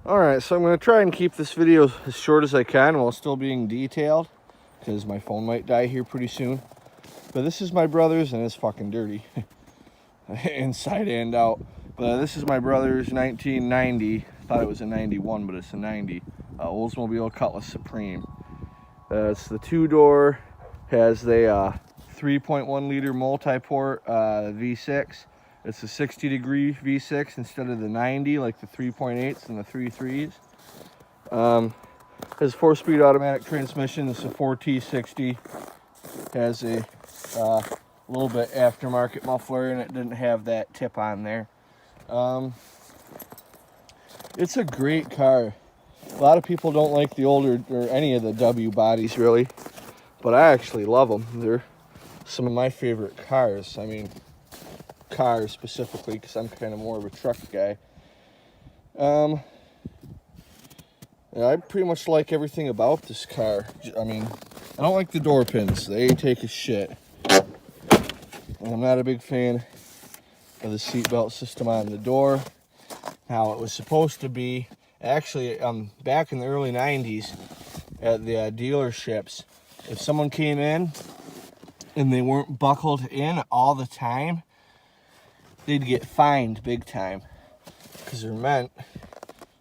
Alright, so I'm going to try and keep this video as short as I can while still being detailed, because my phone might die here pretty soon. But this is my brother's, and it's fucking dirty. Inside and out. But this is my brother's 1990, I thought it was a 91, but it's a 90, Oldsmobile Cutlass Supreme. It's the two-door, has the 3.1 liter multi-port V6. It's a 60-degree V6 instead of the 90 like the 3.8s and the 3.3s. Has 4-speed automatic transmission. It's a 4T60. Has a little bit aftermarket muffler, and it didn't have that tip on there. It's a great car. A lot of people don't like the older, or any of the W bodies really, but I actually love them. They're some of my favorite cars. I mean, cars specifically, because I'm kind of more of a truck guy. Yeah, I pretty much like everything about this car. I mean, I don't like the door pins. They take a shit. And I'm not a big fan of the seatbelt system on the door. How it was supposed to be. Actually, back in the early 90s at the dealerships, if someone came in and they weren't buckled in all the time, they'd get fined big time, because they're meant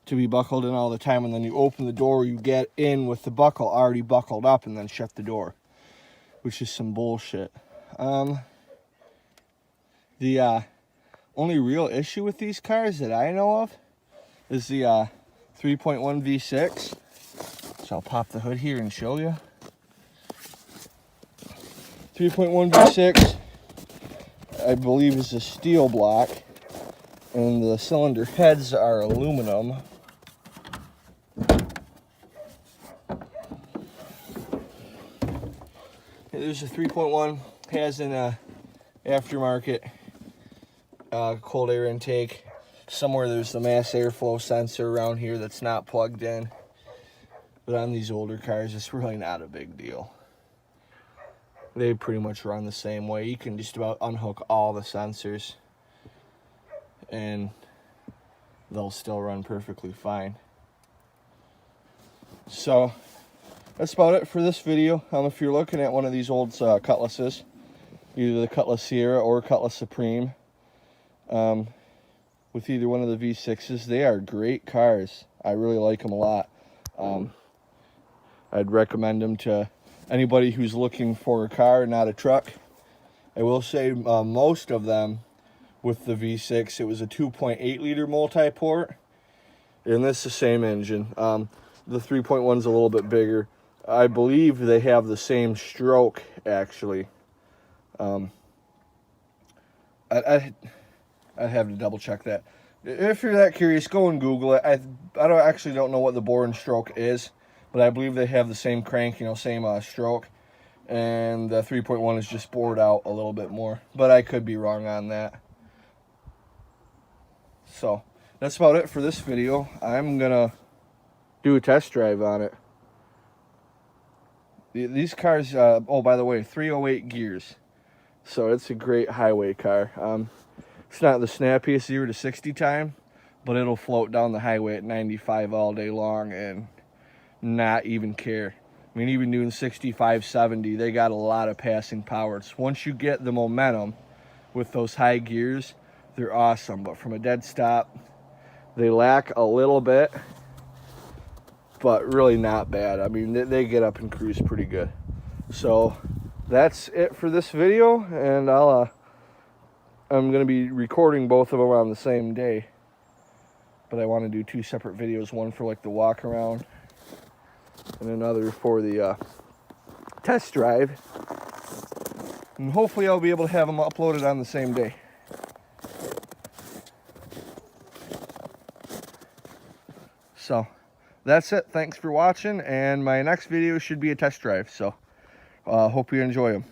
to be buckled in all the time, and then you open the door, you get in with the buckle already buckled up, and then shut the door, which is some bullshit. The only real issue with these cars that I know of is the 3.1 V6. So I'll pop the hood here and show you. 3.1 V6, I believe, is a steel block, and the cylinder heads are aluminum. There's a 3.1, has an aftermarket cold air intake. Somewhere there's the mass airflow sensor around here that's not plugged in. But on these older cars, it's really not a big deal. They pretty much run the same way. You can just about unhook all the sensors and they'll still run perfectly fine. So that's about it for this video. If you're looking at one of these old Cutlasses, either the Cutlass Sierra or Cutlass Supreme, with either one of the V6s, they are great cars. I really like them a lot. I'd recommend them to anybody who's looking for a car, not a truck. I will say most of them with the V6, it was a 2.8 liter multi-port, and this is the same engine. The 3.1's a little bit bigger. I believe they have the same stroke, actually. I'd have to double check that. If you're that curious, go and Google it. I actually don't know what the bore and stroke is, but I believe they have the same crank, same stroke. And the 3.1 is just bored out a little bit more, but I could be wrong on that. So that's about it for this video. I'm gonna do a test drive on it. These cars, oh, by the way, 308 gears. So it's a great highway car. It's not the snappiest 0 to 60 time, but it'll float down the highway at 95 all day long and not even care. I mean, even doing 65, 70, they got a lot of passing power. It's once you get the momentum with those high gears, they're awesome. But from a dead stop, they lack a little bit, but really not bad. I mean, they get up and cruise pretty good. So that's it for this video, and I'm going to be recording both of them on the same day. But I want to do two separate videos, one for like the walk around and another for the test drive. And hopefully I'll be able to have them uploaded on the same day. So that's it. Thanks for watching, and my next video should be a test drive. So hope you enjoy them.